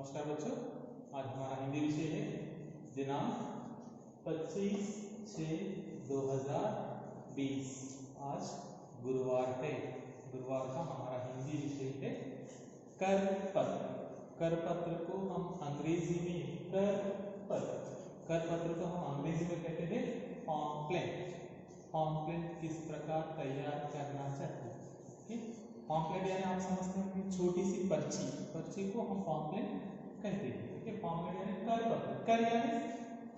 नमस्कार बच्चों, आज हमारा हिंदी विषय है दिनांक 25/6/2020। आज गुरुवार है। गुरुवार का हमारा हिंदी विषय है करपत्र। करपत्र को हम अंग्रेजी में करपत्र को हम अंग्रेजी में कहते हैं पॉम्पलेट। पॉम्पलेट किस प्रकार तैयार करना चाहिए। पॉम्पलेट यानी आप समझते हैं कि छोटी सी पर्ची को हम पॉम्पलेट कहते हैं। ठीक है, पॉम्पलेट यानी करपत्र। कर यानी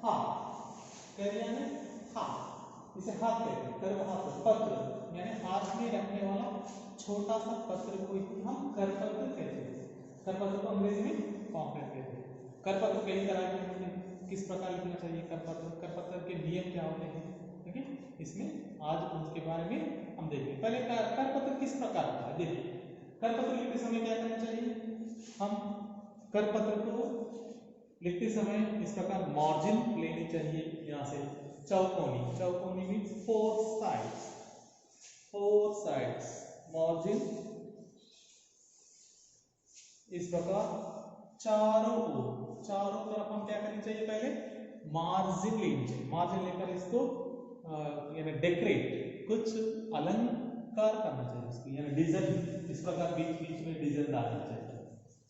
हाथ, इसे हाथ कहते हैं। कर हाथ, पत्र यानी हाथ में रखने वाला छोटा सा पत्र को ही हम करपत्र कहते हैं। करपत्र को अंग्रेजी में पॉम्पलेट कहते हैं। करपत्र कई तरह के होते हैं। किस प्रकार लिखना चाहिए करपत्र के नियम क्या होते हैं, ठीक है, इसमें आज उसके बारे में हम देखेंगे। पहले करपत्र किस प्रकार होता है देखिए। करपत्र लिखते समय क्या करना चाहिए, हम करपत्र को लिखते समय इस प्रकार मार्जिन लेनी चाहिए। यहाँ से चौकोनी मीन्स फोर साइड्स मार्जिन इस प्रकार चारों तरफ हम क्या करनी चाहिए, पहले मार्जिन लेनी चाहिए। मार्जिन लेकर इसको यानी डेकोरेट, कुछ अलंकार करना चाहिए इसको, यानी डिजाइन इस प्रकार बीच में डिजाइन डालना चाहिए।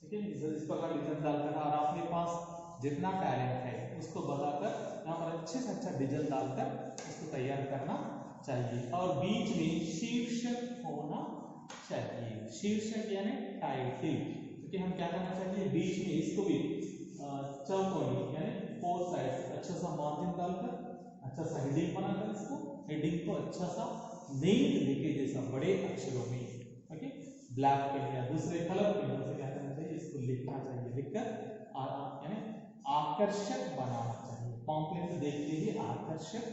ठीक है, इस प्रकार डिजाइन डालकर और अपने पास जितना टैलेंट है उसको बताकर यहाँ पर अच्छे से अच्छा डिजाइन डालकर उसको तैयार करना चाहिए। और बीच में शीर्षक होना चाहिए। शीर्षक यानी टाइटल। क्योंकि हम क्या करना चाहिए, बीच में इसको भी चौकोनी यानी फोर साइड अच्छा सा मार्जिन डालकर अच्छा सा हेडिंग बनाकर इसको हेडिंग को अच्छा सा नीट लिखे जैसा बड़े अक्षरों में, ओके, ब्लैक पेन या दूसरे कलर पेन से क्या करना चाहिए, इसको लिखना चाहिए। लिखकर यानी आकर्षक बनाना चाहिए। पॉम्पलेट देखते ही आकर्षक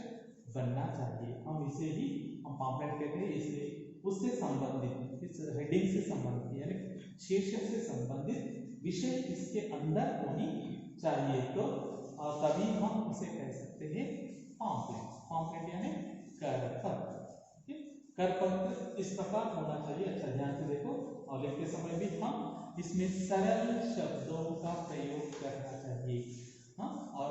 बनना चाहिए। हम इसे ही हम पॉम्पलेट कहते हैं। इसलिए उससे संबंधित, इस हेडिंग से संबंधित यानी शीर्षक से संबंधित विषय इसके अंदर होनी चाहिए, तो तभी हम उसे कह सकते हैं पॉम्पलेट यानी करपत्र। करपत्र इस प्रकार होना चाहिए। अच्छा ध्यान से देखो, और लिखते समय भी हम इसमें सरल शब्दों का प्रयोग करना चाहिए। हाँ, और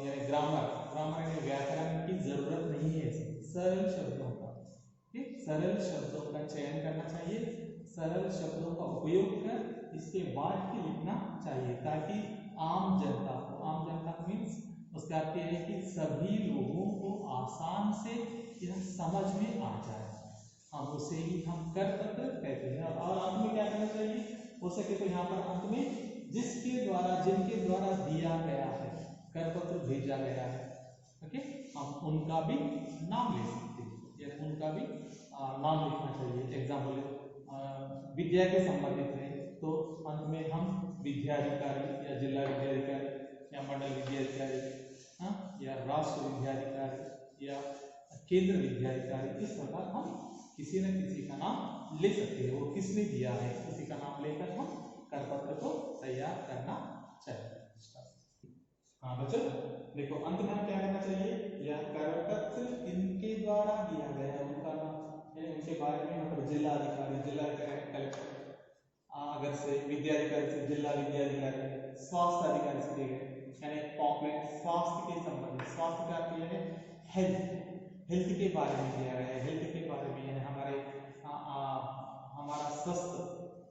यानी ग्रामर यानी व्याकरण की जरूरत नहीं है। सरल शब्दों का चयन करना चाहिए। सरल शब्दों का उपयोग कर इसके वाक्य लिखना चाहिए, ताकि आम जनता मीन्स उसका अर्थ यह है कि सभी लोगों को आसान से यह समझ में आ जाए। हम उसे ही हम करपत्र कहते हैं। और अंत में क्या करना चाहिए, हो सके तो यहाँ पर अंत में जिनके द्वारा दिया गया है, करपत्र भेजा गया है, ओके, हम उनका भी नाम ले सकते हैं। उनका भी नाम लिखना चाहिए। एग्जाम्पल विद्या के संबंधित है तो अंत में हम विद्याधिकारी या जिला विद्याधिकारी या मंडल विद्याधिकारी, हाँ, या राष्ट्र विद्याधिकारी या केंद्र विद्याधिकारी, इस प्रकार हम किसी न किसी का नाम ले सकते हैं। वो किसने दिया है उसी का नाम लेकर हम करपत्र को तैयार करना चाहिए। हाँ बच्चों देखो, अंत में हम क्या करना चाहिए, यह करपत्र इनके द्वारा दिया गया है, उनका नाम यानी उनके बारे में यहाँ पर जिला अधिकारी कलेक्टर, अगर से विद्याधिकारी से जिला विद्याधिकारी, स्वास्थ्य अधिकारी से दिए गए यानी पॉम्पलेट स्वास्थ्य के संबंधित, स्वास्थ्य का अर्थ है हेल्थ के बारे में दिया गया है। हेल्थ के बारे में यानी हमारा स्वस्थ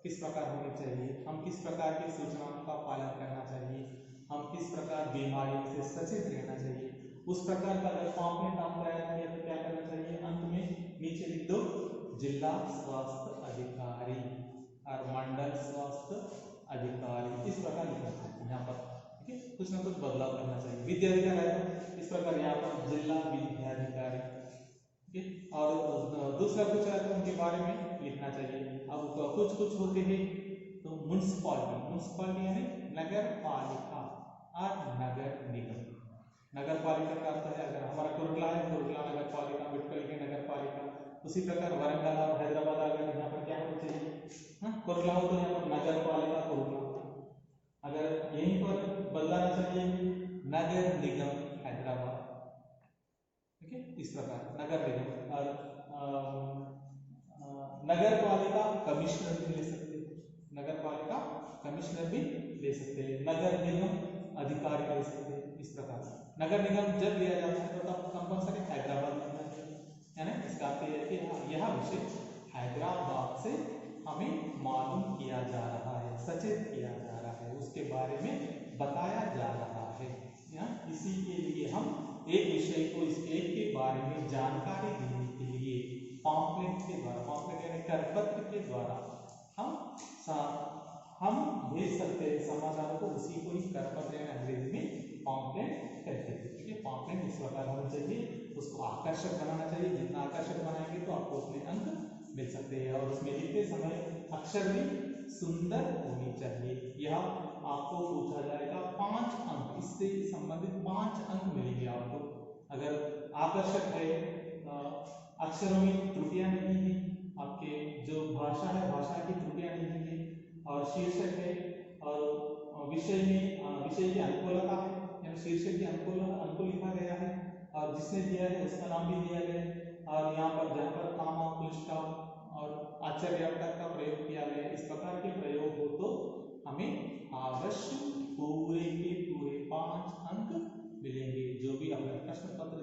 किस प्रकार होनी चाहिए, हम किस प्रकार की सूचनाओं का पालन करना चाहिए, हम किस प्रकार बीमारियों से सचेत रहना चाहिए, उस प्रकार का अगर पॉम्पलेट आप तैयार किया तो क्या करना चाहिए, अंत में नीचे लिख दो जिला स्वास्थ्य अधिकारी और मंडल स्वास्थ्य अधिकारी, इस प्रकार लिखना चाहिए यहाँ पर। ठीक है, कुछ ना कुछ बदलाव करना चाहिए। विद्याधिकारी है तो इस प्रकार यहाँ पर जिला विद्याधिकारी, ठीक है, और दूसरा कुछ है तो उनके बारे में लिखना चाहिए। अब कुछ होते हैं तो म्युनिसिपालिटी यानी नगर पालिका और नगर निगम। नगर पालिका का अर्थ है, अगर हमारा कुरुला है, कुरुला नगर पालिका, बिटकल के नगर पालिका। उसी प्रकार वरंगल और हैदराबाद अगर यहाँ पर क्या होना चाहिए, हाँ, कुरुला हो तो यहाँ पर नगर पालिका कुरुला। अगर यहीं पर बदलाना चाहिए नगर निगम हैदराबाद, ठीक है, इस प्रकार नगर निगम। और नगर पालिका कमिश्नर भी ले सकते हैं, नगर पालिका कमिश्नर भी ले सकते हैं, नगर निगम अधिकारी ले सकते हैं। इस प्रकार से नगर निगम जब लिया जाता है तो तब कंपल्सरी हैदराबाद लिखना चाहिए, है ना। इसका अर्थ यह है कि यह विषय हैदराबाद से हमें मालूम किया जा रहा है, सचेत किया जा रहा है, उसके बारे में बताया जा रहा है। इसी के लिए हम एक विषय को इस एक के बारे में जानकारी देने के लिए पॉम्पलेट के द्वारा, पॉम्पलेट यानी करपत्र के द्वारा हम भेज सकते हैं समाचारों को, उसी को ही करपत्र यानी अंग्रेजी में पॉम्पलेट कहते हैं। ठीक है, पॉम्पलेट इस प्रकार होना चाहिए, उसको आकर्षक बनाना चाहिए, जितना आकर्षक बनाएंगे तो आपको उतने अंक मिल सकते हैं। और उसमें लिखते समय अक्षर भी सुंदर होनी चाहिए। यह आपको पूछा जाएगा 5 अंक, इससे संबंधित 5 अंक मिलेंगे आपको। अगर आकर्षक है, अक्षरों में त्रुटियां नहीं है, आपके जो भाषा है भाषा की त्रुटियां नहीं है, और शीर्षक है और विषय में विषय की अनुकूलता है, यानी शीर्षक की अनुकूल लिखा गया है, और जिसने दिया है उसका नाम भी दिया गया है, और यहाँ पर जहाँ पर कामा फुल स्टॉप और आश्चर्यार्थक का प्रयोग किया गया है। इस प्रकार के प्रयोग हो तो हमें अवश्य पूरे के पूरे 5 अंक मिलेंगे। जो भी अपने प्रश्न पत्र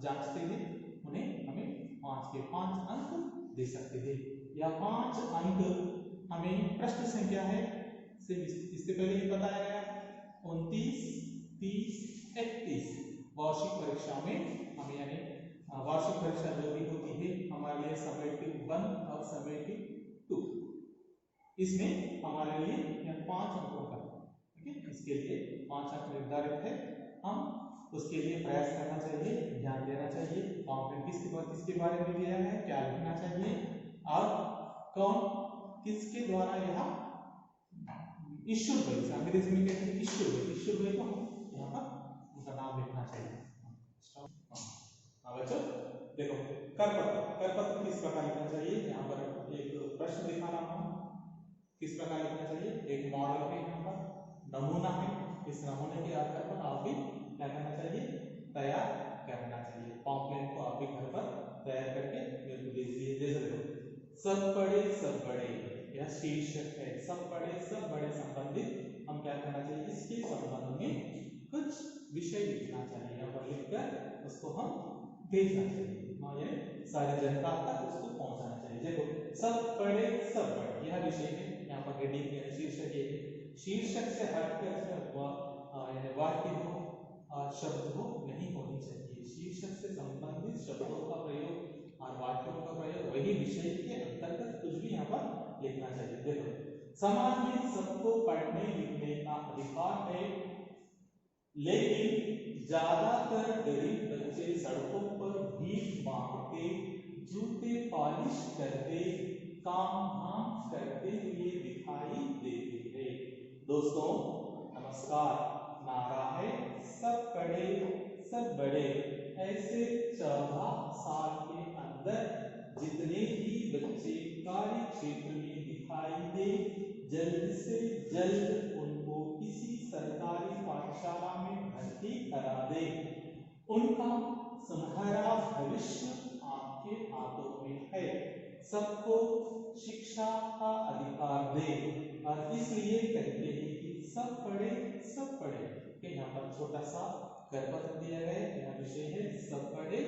जांचते हैं उन्हें हमें 5 के 5 अंक दे सकते हैं। या 5 अंक हमें प्रश्न संख्या है इससे पहले ही बताया गया 29, 30, 31 वार्षिक परीक्षा में हमें, यानी वार्षिक परीक्षा जो भी होती है हमारे लिए समेटिव 1 और समेटिव 2, इसमें हमारे लिए 5 अंकों का, ठीक है, इसके लिए 5 अंक निर्धारित है। हम उसके लिए प्रयास करना चाहिए, ध्यान देना चाहिए। पॉम्पलेट किसके बारे में दिया है, क्या लिखना चाहिए, और कौन किसके द्वारा यह इश्यूड हुई, अंग्रेजी में कहते हैं इश्यूड हुई, तो यहाँ पर उनका नाम लिखना चाहिए। बच्चों देखो, करपत्र किस प्रकार लिखना चाहिए, यहाँ पर एक प्रश्न दिखा रहा हूँ, किस प्रकार लिखना चाहिए। एक मॉडल है, यहाँ पर नमूना है, इस नमूने के आधार पर आप भी क्या करना चाहिए, तैयार करना चाहिए। पॉम्पलेट को आप भी घर पर तैयार करके मेरे को दे सकते हो। सब बड़े यह शीर्षक है, सब बड़े संबंधित हम क्या करना चाहिए, इसके संबंध में कुछ विषय लिखना चाहिए, यहाँ पर लिखकर उसको हम भेजना चाहिए, सारी जनता तक उसको पहुंचाना चाहिए। देखो, सब बड़े यह विषय है, यहाँ पर हेडिंग है, शीर्षक है, शीर्षक से हटकर वाक्य हो और शब्द हो नहीं होनी चाहिए। शीर्षक से संबंधित शब्दों का प्रयोग और वाक्यों का प्रयोग वही विषय के अंतर्गत कुछ भी यहाँ पर लिखना चाहिए। देखो, समाज में सबको पढ़ने लिखने का अधिकार है, लेकिन ज्यादातर गरीब बच्चे सड़कों पर भीख मांगते, जूते पॉलिश करते, काम धाम करते हुए दिखाई देते हैं। दोस्तों नमस्कार, नारा है सब बड़े। ऐसे 14 साल के अंदर जितने भी बच्चे कार्य क्षेत्र में दिखाई दे, जल्द से जल्द उनको किसी सरकारी पाठशाला में भर्ती करा दे। उनका सुनहरा भविष्य आपके हाथों में है। सबको शिक्षा का अधिकार दे, और इसलिए कहते हैं कि सब पढ़े। यहाँ पर छोटा सा करपत्र दिया गया है, यह विषय है सब बड़े।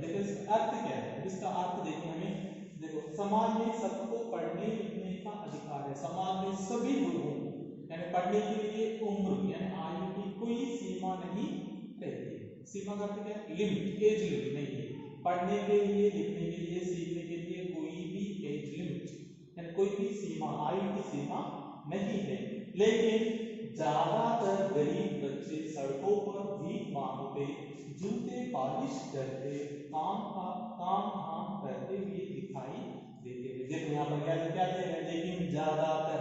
देखो इसका अर्थ क्या है, इसका अर्थ देखिए हमें। देखो, समाज में सबको पढ़ने लिखने का अधिकार है। समाज में सभी लोगों को, यानी पढ़ने के लिए उम्र यानी आयु की कोई सीमा नहीं रहती। सीमा का अर्थ क्या है, लिमिट, एज लिमिट नहीं है। पढ़ने के लिए, लिखने के लिए, सीखने के लिए कोई भी एज लिमिट यानी कोई भी सीमा, आयु की सीमा नहीं है। लेकिन ज्यादातर गरीब बच्चे सड़कों पर भीख मांगते, जूते पॉलिश करते, काम धाम करते हुए दिखाई देते हैं। देखो यहाँ पर क्या दिया है, लेकिन ज्यादातर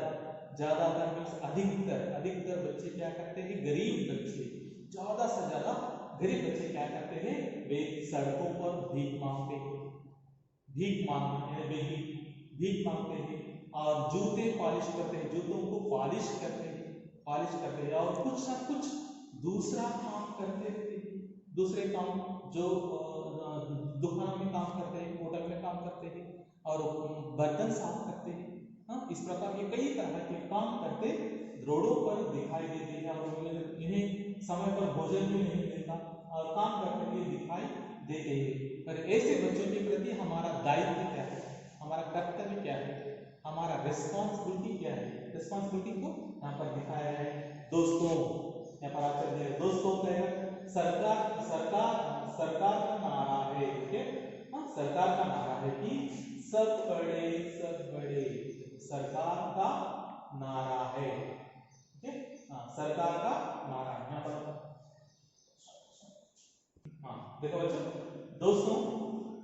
मीन्स अधिकतर बच्चे क्या करते हैं, गरीब बच्चे, ज्यादा से ज्यादा गरीब बच्चे क्या करते हैं, वे सड़कों पर भीख मांगते हैं, भीख मांगते हैं, और जूते पॉलिश करते हैं, जूतों को पॉलिश करते हैं, और कुछ ना कुछ दूसरा काम करते थे। दूसरे काम जो दुकान में काम करते हैं, होटल में काम करते हैं, और बर्तन साफ करते हैं, इस प्रकार के कई तरह के काम करते रोडों पर दिखाई देते हैं और इन्हें समय पर भोजन भी नहीं मिलता और काम करते हुए दिखाई देते हैं। पर ऐसे बच्चों के प्रति हमारा दायित्व क्या है, हमारा कर्तव्य क्या है, हमारा रिस्पॉन्सिबिलिटी क्या है। रिस्पॉन्सिबिलिटी को यहाँ पर दिखाया है। दोस्तों, यहाँ पर आचार्य दोस्तों कह सरकार सरकार सरकार का नारा है, ठीक है, सरकार का नारा है कि सब बड़े सब बड़े, सरकार का नारा है, ठीक है, सरकार का नारा यहाँ पर। देखो बच्चों, दोस्तों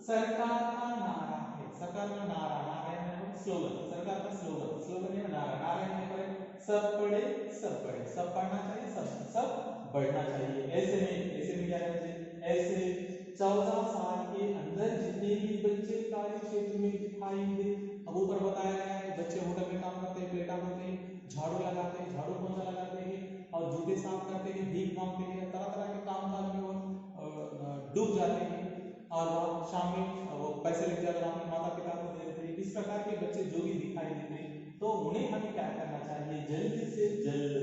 सरकार का नारा है, सरकार का नारा, नारा है स्लोगन, सरकार का स्लोगन, स्लोगन है नारा, नारा है पर सब पढ़े सब पढ़े, सब पढ़ना चाहिए, सब बढ़ना चाहिए। ऐसे में क्या करना चाहिए, ऐसे 14 साल के अंदर जितने भी बच्चे कार्य क्षेत्र में दिखाई दे, अब ऊपर बताया गया है बच्चे होटल में काम करते हैं, पेटा धोते हैं, झाड़ू लगाते हैं, झाड़ू पोछा लगाते हैं और जूते साफ करते हैं, भीख मांगते हैं, तरह तरह के काम काज में वो डूब जाते हैं और शाम में वो पैसे लेके जाकर अपने माता पिता को दे देते हैं। इस प्रकार के बच्चे जो भी दिखाई देते हैं तो उन्हें हमें क्या करना चाहिए, जल्द से जल्द,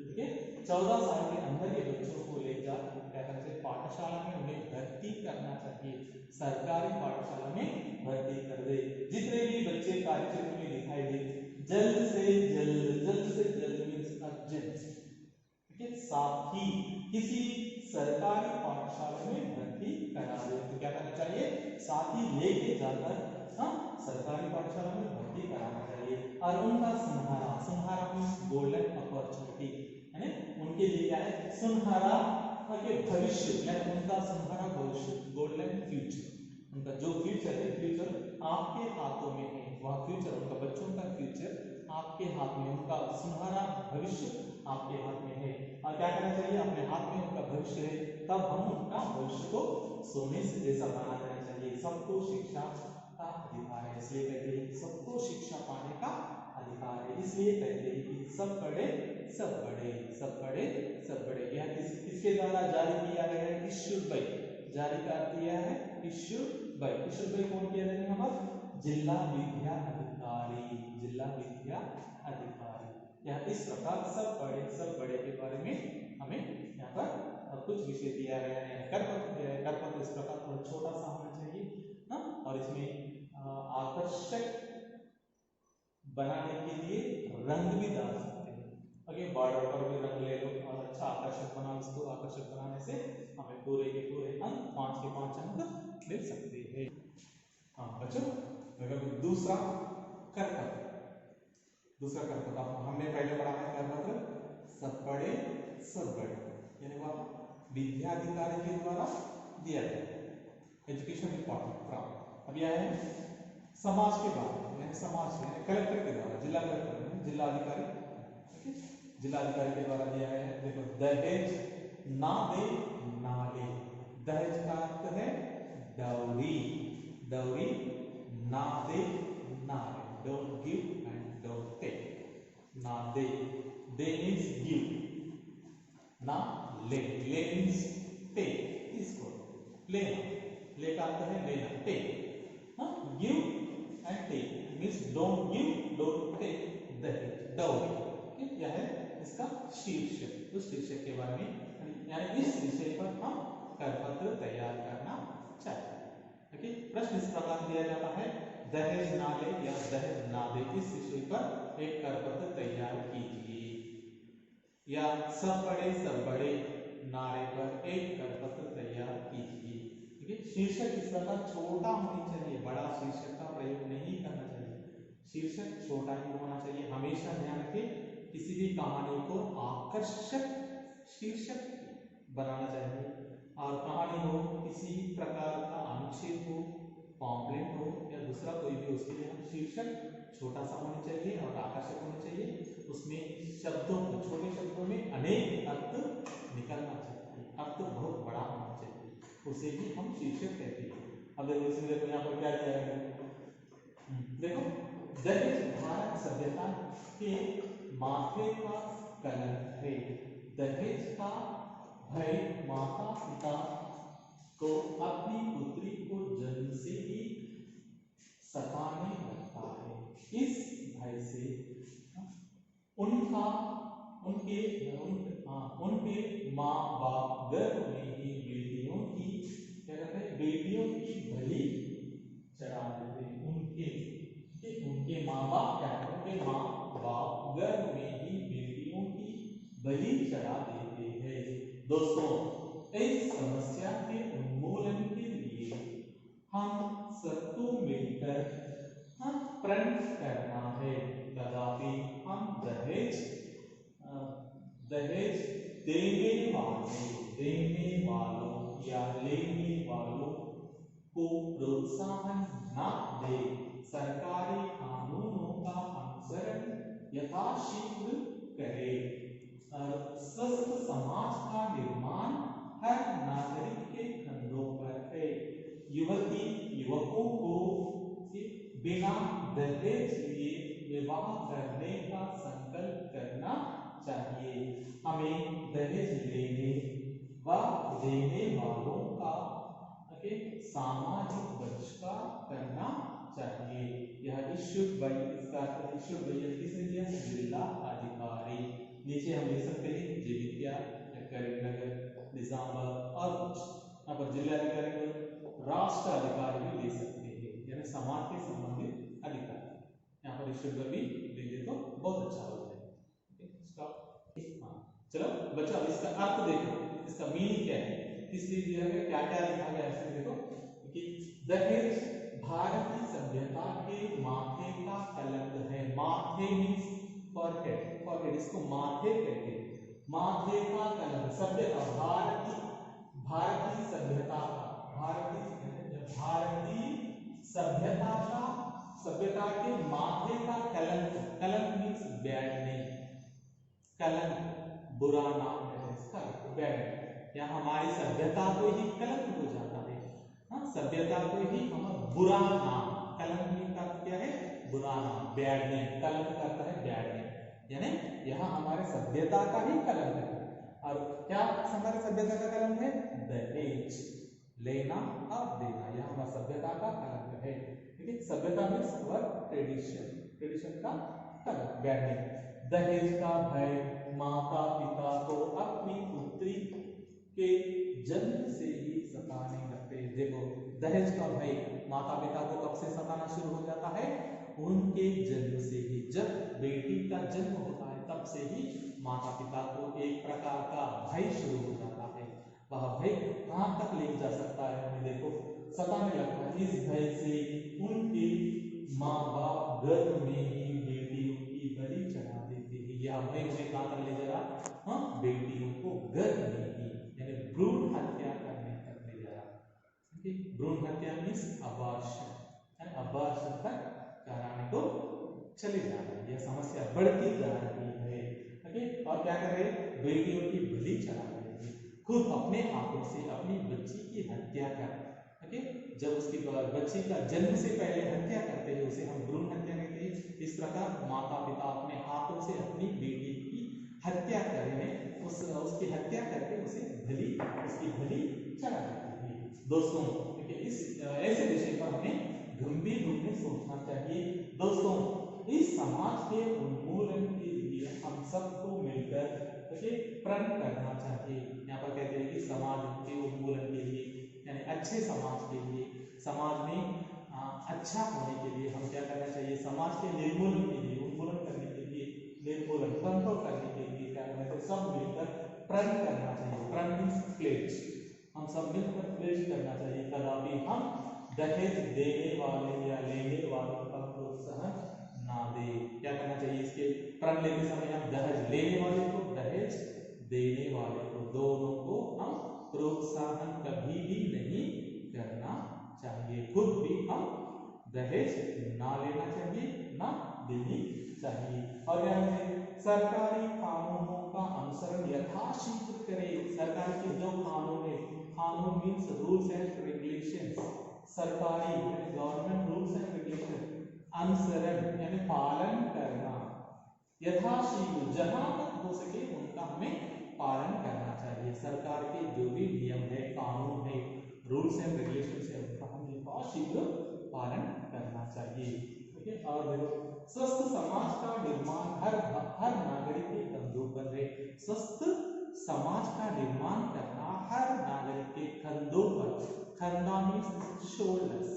ठीक है, 14 साल के अंदर के बच्चों को लेकर क्या करना चाहिए, पाठशाला में उन्हें भर्ती करना चाहिए, सरकारी पाठशाला में भर्ती कर दे। जितने भी बच्चे कार्यक्षेत्र में दिखाई दे जल्द से जल्द मींस अर्जेंट, ठीक है, साथ ही किसी सरकारी पाठशाला में भर्ती करा दे। तो क्या करना चाहिए, साथ ही लेके जाकर सरकारी पाठशाला में भर्ती कराना चाहिए और उनका सुनहरा मींस गोल्डन अपॉर्चुनिटी, यानी उनके लिए क्या है, सुनहरा के भविष्य, यानी उनका सुनहरा भविष्य, गोल्डन फ्यूचर, उनका जो फ्यूचर है, फ्यूचर आपके हाथों में है, वह फ्यूचर, उनका बच्चों का फ्यूचर आपके हाथ में, उनका सुनहरा भविष्य आपके हाथ में है। और क्या करना चाहिए, अपने हाथ में उनका भविष्य है, तब हम उनका भविष्य को सोने से जैसा बना देना चाहिए। सबको शिक्षा का अधिकार है, इसलिए कहते हैं सबको शिक्षा पाने का अधिकार है, इसलिए कहते हैं कि सब पढ़े सब बड़े, सब पढ़े सब बड़े। यह किसके द्वारा जारी किया गया है, इश्यूड बाय, जारी कर दिया है इश्यूड बाय। इश्यूड बाय कौन किया जाएगा, यहाँ पर जिला विद्या अधिकारी, जिला विद्या अधिकारी। यह इस प्रकार सब बड़े के बारे में हमें यहाँ पर कुछ विषय दिया गया है। करपत्र दिया है, करपत्र इस प्रकार थोड़ा छोटा सा होना चाहिए और इसमें आकर्षक बनाने के लिए रंग भी डाल सकते हैं। अगे बॉर्डर पर भी रंग ले लो और अच्छा आकर्षक बनाओ इसको, आकर्षक बनाने से हमें पूरे के पूरे अंक 5 के 5 अंक मिल सकते हैं। बच्चों दूसरा करपत्र, दूसरा करपत्र हमने पहले पढ़ा है, करपत्र सब पढ़े सब बड़े, यानी वह विद्याधिकारी के द्वारा दिया गया, एजुकेशन डिपार्टमेंट। अब यह है समाज के बारे में, यानी समाज यानी कलेक्टर के द्वारा, जिला कलेक्टर, जिलाधिकारी, ठीक है, जिलाधिकारी के द्वारा दिया गया है। देखो, दहेज ना दे ना ले, दहेज का अर्थ है डाउरी, डाउरी ना दे ना ले, don't give and don't take. ना दे, दे मीन्स गिव, ना ले, ले मीन्स टेक, इसको लेना, ले का अर्थ है लेना, take, give and take means don't give don't take दहेज, डाउरी। यह है इसका शीर्षक, उस शीर्षक के बारे में, यानी इस विषय पर हम करपत्र तैयार करना चाहिए। ठीक है, प्रश्न इस प्रकार दिया जाता है, दहेज ना ले या दहेज ना दे, इस विषय पर एक करपत्र तैयार कीजिए, या सब बड़े नारे पर एक करपत्र तैयार कीजिए। ठीक है, शीर्षक इस प्रकार छोटा होना चाहिए, बड़ा शीर्षक का प्रयोग नहीं करना चाहिए, शीर्षक छोटा ही होना चाहिए। हमेशा ध्यान रखें, किसी भी कहानी को आकर्षक शीर्षक बनाना चाहिए, और कहानी हो, किसी प्रकार का अनुच्छेद हो, पॉम्पलेट हो या दूसरा कोई भी, उसके लिए हम शीर्षक छोटा सा होना चाहिए और आकर्षक होना चाहिए। उसमें शब्दों को, छोटे शब्दों में अनेक अर्थ निकलना चाहिए, अर्थ बहुत बड़ा होना चाहिए, उसे भी हम शीर्षक कहते हैं। अब देखो इसमें, देखो यहाँ पर क्या दिया है, देखो, दहेज भारत सभ्यता के माथे का कलंक है, दहेज का भय माता पिता को अपनी पुत्री को जन्म से ही सताने लगता है। इस ऐसे उनका उनके उनके माँ बाप गर्भ में ही बेटियों की क्या कहते हैं, बेटियों की बलि चढ़ा देते हैं। उनके माँ बाप क्या है, उनके माँ बाप गर्भ में ही बेटियों की बलि चढ़ा देते हैं। दोस्तों, इस समस्या के उन्मूलन के लिए हम सबको मिलकर प्रण करना है। कदापि हम दहेज देने वालों या लेने वालों को प्रोत्साहन न दे। सरकारी कानूनों का अनुसरण यथाशीघ्र करे और स्वस्थ समाज का निर्माण हर नागरिक के कंधों पर है। युवती युवकों को बिना दहेज लिए विवाह करने का संकल्प करना चाहिए। हमें दहेज लेने व देने वालों का सामाजिक बहिष्कार करना चाहिए। यह इश्यूड बाय किसने दिया, जिला अधिकारी। नीचे हम लिख सकते हैं जैवित्या या करीमनगर, निजामाबाद और यहाँ पर जिला अधिकारी को राष्ट्र अधिकारी भी ले सकते हैं, यानी समाज के संबंधित अधिकारी। यहाँ पर इश्यूड भी ले ले तो बहुत अच्छा हो जाएगा। चलो बच्चा, इसका अर्थ देखो, इसका मीनिंग क्या है, किस लिए दिया गया, क्या क्या लिखा गया है देखो कि दहेज भारतीय सभ्यता के माथे का कलंक है। माथे मीन्स फॉरहेड, इसको माथे कहते हैं। माथे का कलंक, सभ्यता, भारतीय सभ्यता का सभ्यता के माथे का कलंक। कलंक मीन्स बैड नेम, कलंक बुरा नाम है इसका, बैड। या हमारी सभ्यता को ही कलंक हो जाता है, सभ्यता को ही हम बुरा नाम। कलंक मीन का क्या है, बुरा नाम, बैड नेम। कलंक करता है बैड नेम, यानी यहाँ हमारे सभ्यता का ही कलंक है। और क्या हमारे सभ्यता का कलंक है, दहेज लेना और देना, यह हमारी सभ्यता का कलंक है। ठीक है, सभ्यता मीन्स ट्रेडिशन का कलंक, बैड नेम। दहेज का भय माता पिता को अपनी पुत्री के जन्म से ही सताने लगते हैं। देखो, दहेज का भय माता पिता को कब से सताना शुरू हो जाता है, उनके जन्म से ही। जब बेटी का जन्म होता है तब से ही माता पिता को एक प्रकार का भय शुरू हो जाता है। वह भय कहां तक ले जा सकता है, हमें देखो सताने लगता है। इस भय से उनके माँ बाप गर्भ में ही बेटियों की बलि चढ़ा देते हैं। यह भय उन्हें कहां तक ले जा रहा, बेटियों को गर्भ में ही, यानी भ्रूण हत्या करने तक ले जा रहा। भ्रूण हत्या मीन्स अबॉर्शन, अबॉर्शन तक कराने को चले जा रहे हैं। यह समस्या बढ़ती जा रही है। और क्या कर रहे हैं, बेटियों की बलि चढ़ा रहे हैं, खुद अपने हाथों से अपनी बच्ची की हत्या कर। जब उसकी बच्ची का जन्म से पहले हत्या करते हैं उसे हम भ्रूण हत्या कहते हैं। इस प्रकार माता पिता अपने हाथों से अपनी बेटी की हत्या कर रहे हैं, उसकी हत्या करके उसकी बलि चढ़ा देते हैं। दोस्तों, इस ऐसे विषय पर हमें गंभीर रूप में सोचना चाहिए। दोस्तों, इस समाज के उन्मूलन के लिए हम सबको मिलकर प्रण करना चाहिए। यहाँ पर कहते हैं कि समाज के उन्मूलन के लिए, यानी अच्छे समाज के लिए, समाज में अच्छा होने के लिए हम क्या करना चाहिए, समाज के निर्मूलन के लिए, उन्मूलन करने के लिए, कंट्रोल करने के लिए क्या करना चाहिए, सब मिलकर प्रण करना चाहिए। प्रण मीन्स प्लेज, हम सब मिलकर प्लेज करना चाहिए। कदापि हम दहेज देने वाले या लेने वालों का प्रोत्साहन ना दे। क्या करना चाहिए, इसके प्रण लेते समय हम दहेज लेने वाले को, दहेज देने वाले को, दोनों को हम प्रोत्साहन कभी भी नहीं करना चाहिए। खुद भी हम दहेज ना लेना चाहिए, ना देनी चाहिए। और क्या है, सरकारी कानूनों का अनुसरण यथाशीघ्र करें। सरकार के जो कानून है, कानून मीन्स रूल्स एंड रेगुलेशंस, सरकारी यानी गवर्नमेंट रूल्स एंड रेगुलेशन, अनुसरण यानी पालन करना, यथाशीघ्र जहां तक हो सके उनका हमें पालन करना चाहिए। सरकार के जो भी नियम है, कानून है, रूल्स एंड रेगुलेशंस है, उनका हमें यथाशीघ्र पालन करना चाहिए। ठीक है। और देखो स्वस्थ समाज का निर्माण हर नागरिक के कंधों पर है। स्वस्थ समाज का निर्माण करना हर नागरिक के कंधों पर। कंधा मीन्स शोल्डर्स,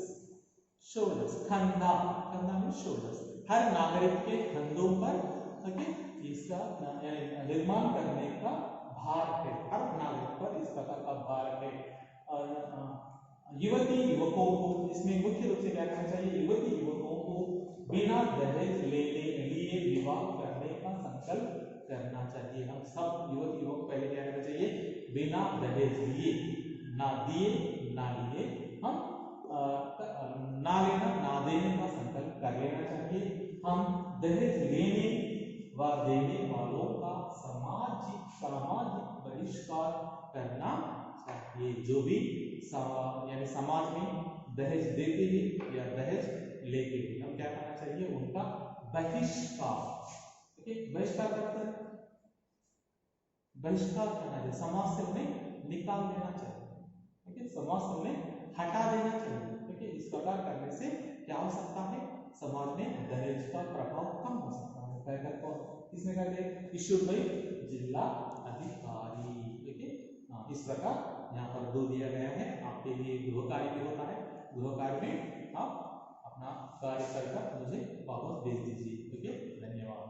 शोल्डर्स, कंधा, कंधा मीन्स शोल्डर्स, हर नागरिक के कंधों पर, ओके, इसका निर्माण करने का भार है। हर नागरिक पर इस प्रकार का भार है। और युवती युवकों को इसमें मुख्य रूप से क्या करना चाहिए, युवती युवकों को बिना दहेज लिए विवाह करने का संकल्प करना चाहिए। हम सब युवती युवक पहले क्या करना चाहिए, बिना दहेज लिए, ना दिए ना लिए, हम ना लेना ना देने का संकल्प कर लेना चाहिए। हम दहेज लेने व देने वालों का सामाजिक बहिष्कार करना चाहिए। जो भी यानी समाज में दहेज देते हैं या दहेज लेते हैं, हम क्या करना चाहिए, उनका बहिष्कार, ठीक है, बहिष्कार करते हैं, बहिष्कार करना चाहिए, समाज से उन्हें निकाल देना चाहिए, ठीक है, समाज से उन्हें हटा देना चाहिए, ठीक है। इस प्रकार करने से क्या हो सकता है, समाज में दहेज का प्रभाव कम हो सकता है। कहकर कौन, किसने कहते हैं, इश्यूड बाय जिला अधिकारी, ठीक है। इस प्रकार यहाँ पर 2 दिया गया है, आपके लिए गृह कार्य भी होता है। गृह कार्य में आप अपना कार्य कर मुझे वापस भेज दीजिए, ठीक है। धन्यवाद।